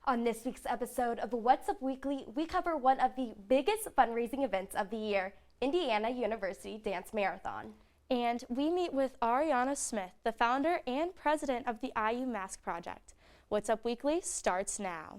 On this week's episode of What's Up Weekly, we cover one of the biggest fundraising events of the year, Indiana University Dance Marathon. And we meet with Arianna Smith, the founder and president of the IU Mask Project. What's Up Weekly starts now.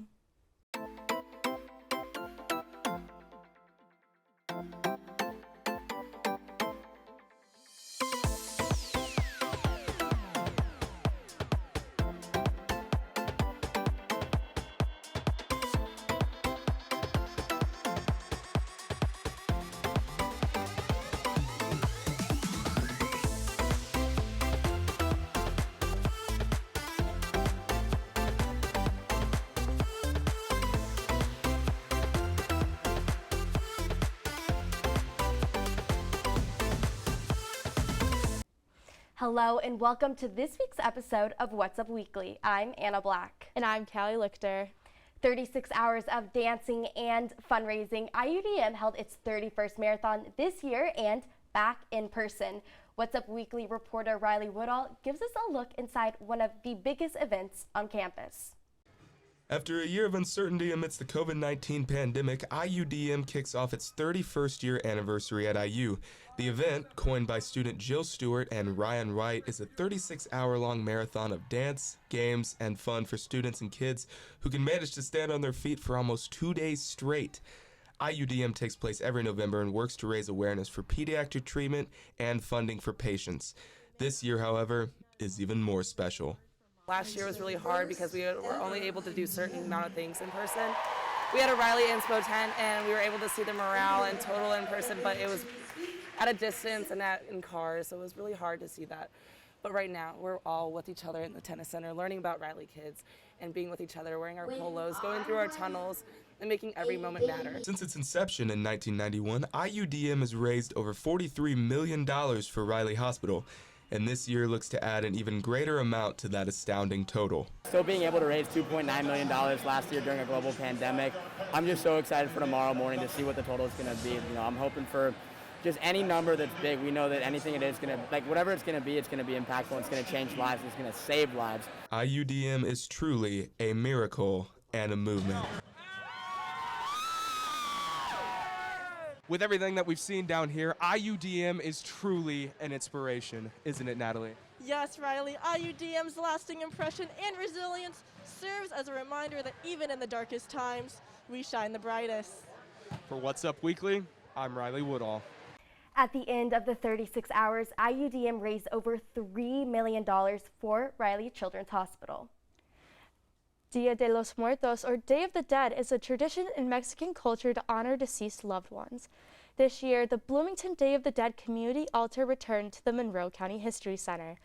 Hello and welcome to this week's episode of What's Up Weekly. I'm Anna Black. And I'm Cali Lichter. 36 hours of dancing and fundraising. IUDM held its 31st marathon this year and back in person. What's Up Weekly reporter Riley Woodall gives us a look inside one of the biggest events on campus. After a year of uncertainty amidst the COVID-19 pandemic, IUDM kicks off its 31st year anniversary at IU. The event, coined by student Jill Stewart and Ryan Wright, is a 36-hour-long marathon of dance, games, and fun for students and kids who can manage to stand on their feet for almost 2 days straight. IUDM takes place every November and works to raise awareness for pediatric treatment and funding for patients. This year, however, is even more special. Last year was really hard because we were only able to do a certain amount of things in person. We had a Riley Inspo tent and we were able to see the morale and total in person, but it was at a distance and in cars, so it was really hard to see that. But right now, we're all with each other in the tennis center, learning about Riley kids and being with each other, wearing our polos, going through our tunnels, and making every moment matter. Since its inception in 1991, IUDM has raised over $43 million for Riley Hospital, and this year looks to add an even greater amount to that astounding total. Still being able to raise $2.9 million last year during a global pandemic, I'm just so excited for tomorrow morning to see what the total is going to be. I'm hoping for just any number that's big. We know that anything it is going to, whatever it's going to be impactful, it's going to change lives, it's going to save lives. IUDM is truly a miracle and a movement. With everything that we've seen down here, IUDM is truly an inspiration, isn't it, Natalie? Yes, Riley. IUDM's lasting impression and resilience serves as a reminder that even in the darkest times, we shine the brightest. For What's Up Weekly, I'm Riley Woodall. At the end of the 36 hours, IUDM raised over $3 million for Riley Children's Hospital. Dia de los Muertos, or Day of the Dead, is a tradition in Mexican culture to honor deceased loved ones. This year, the Bloomington Day of the Dead community altar returned to the Monroe County History Center.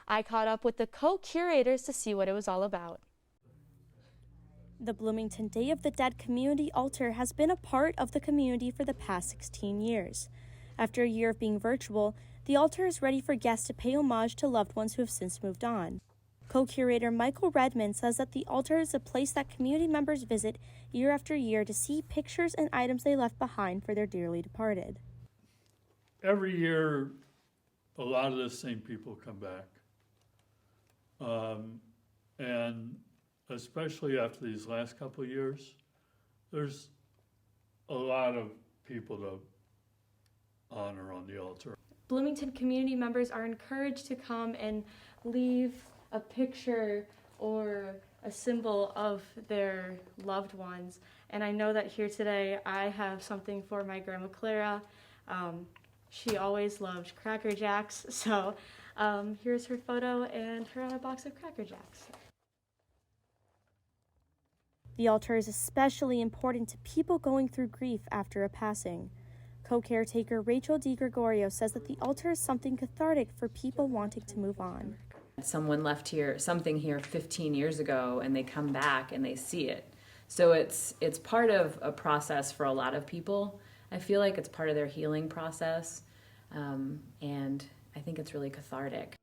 I caught up with the co-curators to see what it was all about. The Bloomington Day of the Dead community altar has been a part of the community for the past 16 years. After a year of being virtual, the altar is ready for guests to pay homage to loved ones who have since moved on. Co-curator Michael Redmond says that the altar is a place that community members visit year after year to see pictures and items they left behind for their dearly departed. Every year, a lot of the same people come back. And especially after these last couple of years, there's a lot of people to honor on the altar. Bloomington community members are encouraged to come and leave a picture or a symbol of their loved ones. And I know that here today I have something for my grandma Clara. She always loved Cracker Jacks, so here's her photo and her on a box of Cracker Jacks. The altar is especially important to people going through grief after a passing. Co-caretaker Rachel DiGregorio says that the altar is something cathartic for people wanting to move on. Someone left here, something here 15 years ago, and they come back and they see it. So it's part of a process for a lot of people. I feel like it's part of their healing process, and I think it's really cathartic.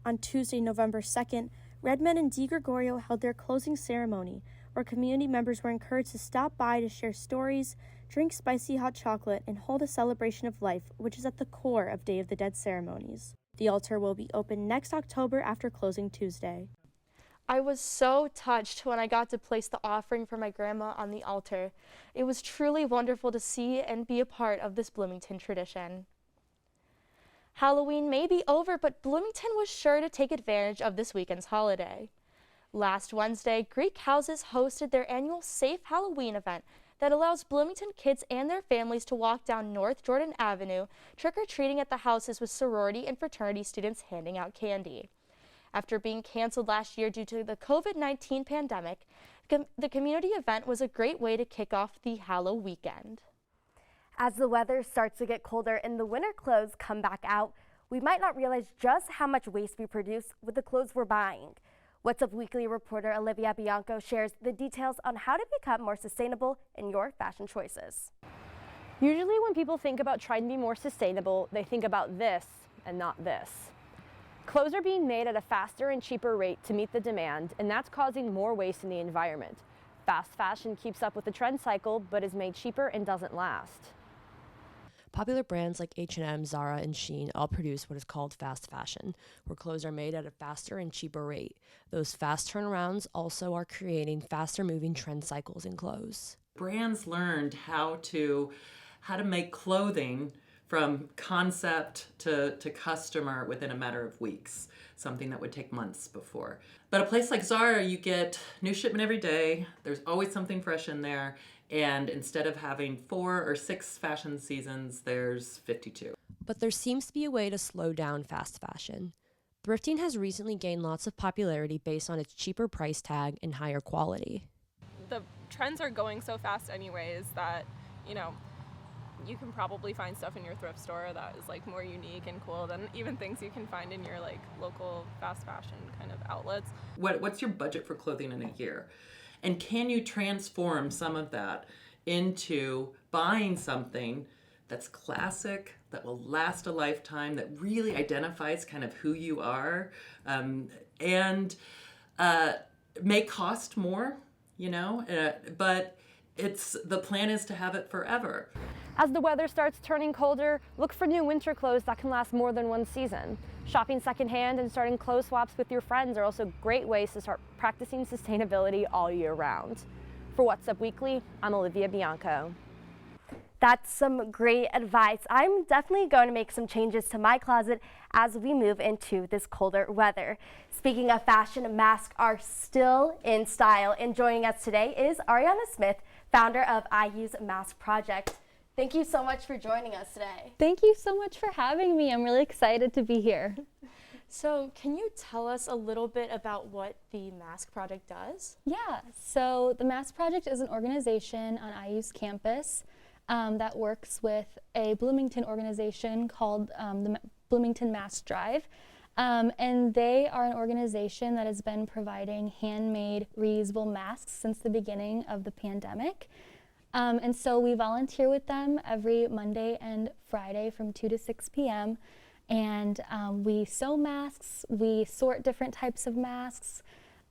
On Tuesday, November 2nd, Redmond and DiGregorio held their closing ceremony, where community members were encouraged to stop by to share stories, drink spicy hot chocolate, and hold a celebration of life, which is at the core of Day of the Dead ceremonies. The altar will be open next October after closing Tuesday. I was so touched when I got to place the offering for my grandma on the altar. It was truly wonderful to see and be a part of this Bloomington tradition. Halloween may be over, but Bloomington was sure to take advantage of this weekend's holiday. Last Wednesday, Greek Houses hosted their annual Safe Halloween event that allows Bloomington kids and their families to walk down North Jordan Avenue, trick-or-treating at the houses with sorority and fraternity students handing out candy. After being canceled last year due to the COVID-19 pandemic, the community event was a great way to kick off the Hallow weekend. As the weather starts to get colder and the winter clothes come back out, we might not realize just how much waste we produce with the clothes we're buying. What's Up Weekly reporter Olivia Bianco shares the details on how to become more sustainable in your fashion choices. Usually when people think about trying to be more sustainable, they think about this and not this. Clothes are being made at a faster and cheaper rate to meet the demand, and that's causing more waste in the environment. Fast fashion keeps up with the trend cycle, but is made cheaper and doesn't last. Popular brands like H&M, Zara, and Shein all produce what is called fast fashion, where clothes are made at a faster and cheaper rate. Those fast turnarounds also are creating faster moving trend cycles in clothes. Brands learned how to make clothing from concept to customer within a matter of weeks, something that would take months before. But a place like Zara, you get new shipment every day. There's always something fresh in there. And instead of having 4 or 6 fashion seasons, there's 52. But there seems to be a way to slow down fast fashion. Thrifting has recently gained lots of popularity based on its cheaper price tag and higher quality. The trends are going so fast anyways that, you can probably find stuff in your thrift store that is like more unique and cool than even things you can find in your like local fast fashion kind of outlets. What's your budget for clothing in a year? And can you transform some of that into buying something that's classic, that will last a lifetime, that really identifies kind of who you are, and may cost more, but the plan is to have it forever. As the weather starts turning colder, look for new winter clothes that can last more than one season. Shopping secondhand and starting clothes swaps with your friends are also great ways to start practicing sustainability all year round. For What's Up Weekly, I'm Olivia Bianco. That's some great advice. I'm definitely going to make some changes to my closet as we move into this colder weather. Speaking of fashion, masks are still in style. And joining us today is Arianna Smith, founder of IU's Mask Project. Thank you so much for joining us today. Thank you so much for having me. I'm really excited to be here. So can you tell us a little bit about what the Mask Project does? Yeah, so the Mask Project is an organization on IU's campus that works with a Bloomington organization called the Bloomington Mask Drive. And they are an organization that has been providing handmade reusable masks since the beginning of the pandemic. And so we volunteer with them every Monday and Friday from 2 to 6 p.m. And we sew masks, we sort different types of masks,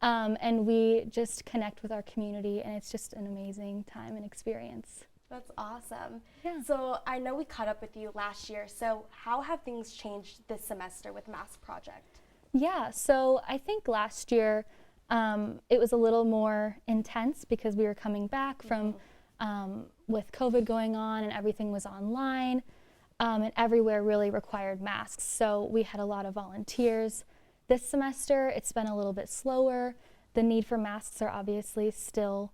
and we just connect with our community, and it's just an amazing time and experience. That's awesome. Yeah. So I know we caught up with you last year, so how have things changed this semester with Mask Project? Yeah, so I think last year it was a little more intense because we were coming back from with COVID going on and everything was online, and everywhere really required masks. So we had a lot of volunteers. This semester, it's been a little bit slower. The need for masks are obviously still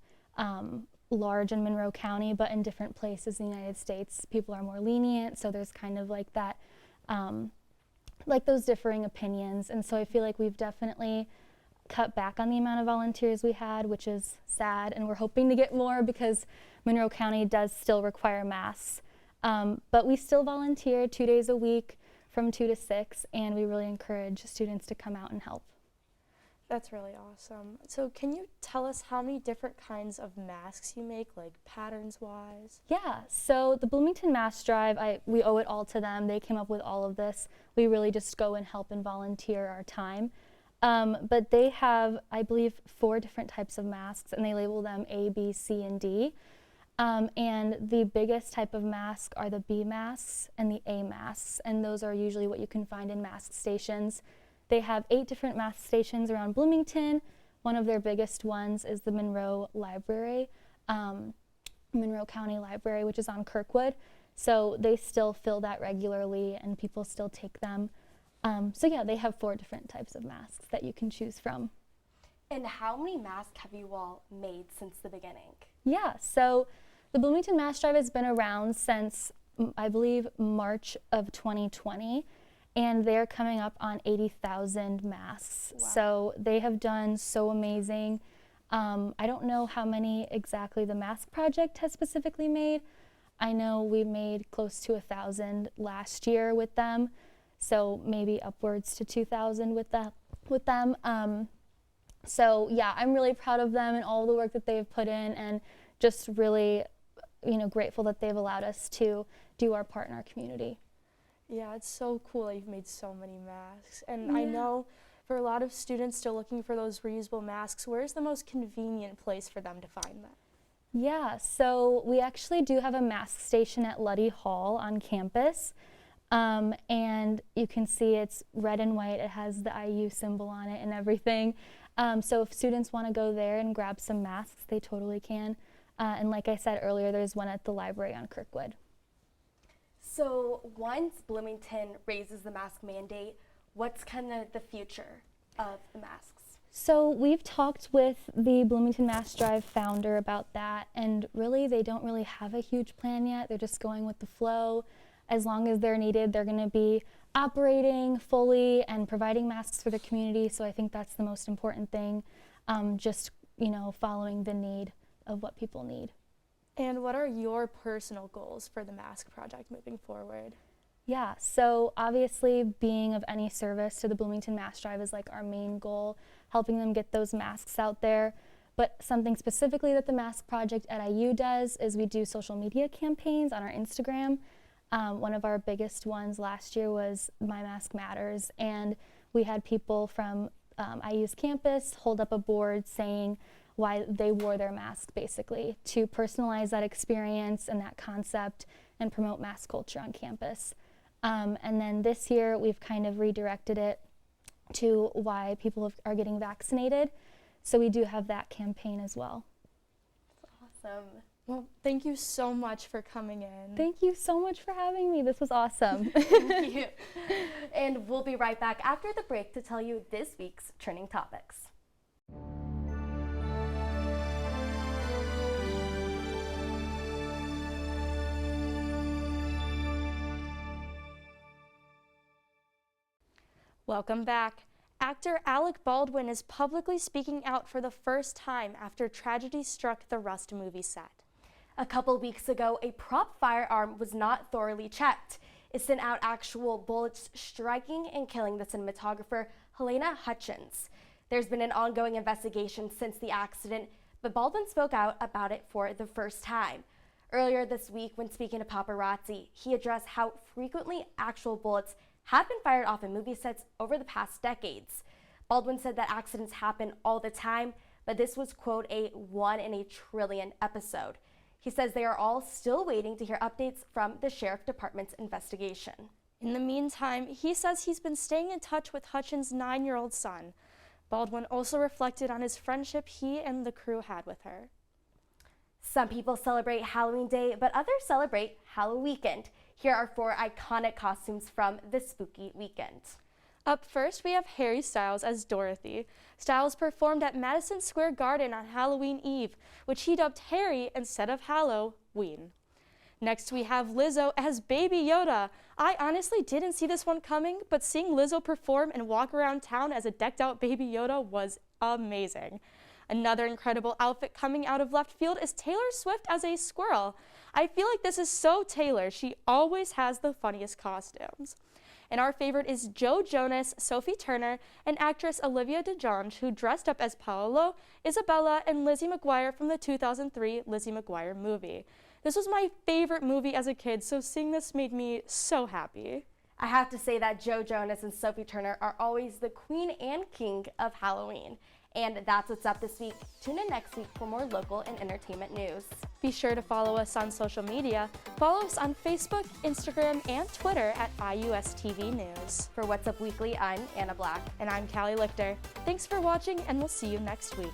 large in Monroe County, but in different places in the United States, people are more lenient. So there's kind of like that, like those differing opinions. And so I feel like we've definitely cut back on the amount of volunteers we had, which is sad, and we're hoping to get more because Monroe County does still require masks. But we still volunteer 2 days a week from 2 to 6, and we really encourage students to come out and help. That's really awesome. So can you tell us how many different kinds of masks you make, like patterns-wise? Yeah, so the Bloomington Mask Drive, we owe it all to them. They came up with all of this. We really just go and help and volunteer our time. But they have, I believe, 4 different types of masks, and they label them A, B, C, and D. And the biggest type of mask are the B masks and the A masks, and those are usually what you can find in mask stations. They have 8 different mask stations around Bloomington, One of their biggest ones is the Monroe Library, Monroe County Library, which is on Kirkwood. So they still fill that regularly and people still take them. So yeah, they have 4 different types of masks that you can choose from. And how many masks have you all made since the beginning? Yeah, so the Bloomington Mask Drive has been around since, I believe, March of 2020, and they're coming up on 80,000 masks. Wow. So they have done so amazing. I don't know how many exactly the Mask Project has specifically made. I know we made close to 1,000 last year with them, so maybe upwards to 2,000 with them. So yeah, I'm really proud of them and all the work that they've put in, and just really, grateful that they've allowed us to do our part in our community. Yeah, it's so cool that you've made so many masks. And I know for a lot of students still looking for those reusable masks, where's the most convenient place for them to find them? Yeah, so we actually do have a mask station at Luddy Hall on campus. And you can see it's red and white. It has the IU symbol on it and everything. So if students want to go there and grab some masks, they totally can. And like I said earlier, there's one at the library on Kirkwood. So once Bloomington raises the mask mandate, what's kind of the future of the masks? So we've talked with the Bloomington Mask Drive founder about that, and really they don't really have a huge plan yet. They're just going with the flow. As long as they're needed, they're going to be operating fully and providing masks for the community. So I think that's the most important thing, just following the need of what people need. And what are your personal goals for the Mask Project moving forward? Yeah, so obviously being of any service to the Bloomington Mask Drive is like our main goal, helping them get those masks out there. But something specifically that the Mask Project at IU does is we do social media campaigns on our Instagram. One of our biggest ones last year was My Mask Matters, and we had people from IU's campus hold up a board saying why they wore their mask, basically, to personalize that experience and that concept and promote mask culture on campus. And then this year, we've kind of redirected it to why people are getting vaccinated. So we do have that campaign as well. Awesome. Well, thank you so much for coming in. Thank you so much for having me. This was awesome. Thank you. And we'll be right back after the break to tell you this week's trending topics. Welcome back. Actor Alec Baldwin is publicly speaking out for the first time after tragedy struck the Rust movie set. A couple weeks ago, a prop firearm was not thoroughly checked. It sent out actual bullets striking and killing the cinematographer Helena Hutchins. There's been an ongoing investigation since the accident, but Baldwin spoke out about it for the first time. Earlier this week, when speaking to paparazzi, he addressed how frequently actual bullets have been fired off in movie sets over the past decades. Baldwin said that accidents happen all the time, but this was, quote, a 1 in a trillion episode. He says they are all still waiting to hear updates from the Sheriff Department's investigation. In the meantime, he says he's been staying in touch with Hutchins' 9-year-old son. Baldwin also reflected on his friendship he and the crew had with her. Some people celebrate Halloween Day, but others celebrate Halloweekend. Here are 4 iconic costumes from the spooky weekend. Up first, we have Harry Styles as Dorothy. Styles performed at Madison Square Garden on Halloween Eve, which he dubbed Harry instead of Halloween. Next, we have Lizzo as Baby Yoda. I honestly didn't see this one coming, but seeing Lizzo perform and walk around town as a decked-out Baby Yoda was amazing. Another incredible outfit coming out of left field is Taylor Swift as a squirrel. I feel like this is so Taylor. She always has the funniest costumes. And our favorite is Joe Jonas, Sophie Turner, and actress Olivia DeJonge, who dressed up as Paolo, Isabella, and Lizzie McGuire from the 2003 Lizzie McGuire movie. This was my favorite movie as a kid, so seeing this made me so happy. I have to say that Joe Jonas and Sophie Turner are always the queen and king of Halloween. And that's what's up this week. Tune in next week for more local and entertainment news. Be sure to follow us on social media. Follow us on Facebook, Instagram, and Twitter at IUSTV News. For What's Up Weekly, I'm Anna Black. And I'm Callie Lichter. Thanks for watching, and we'll see you next week.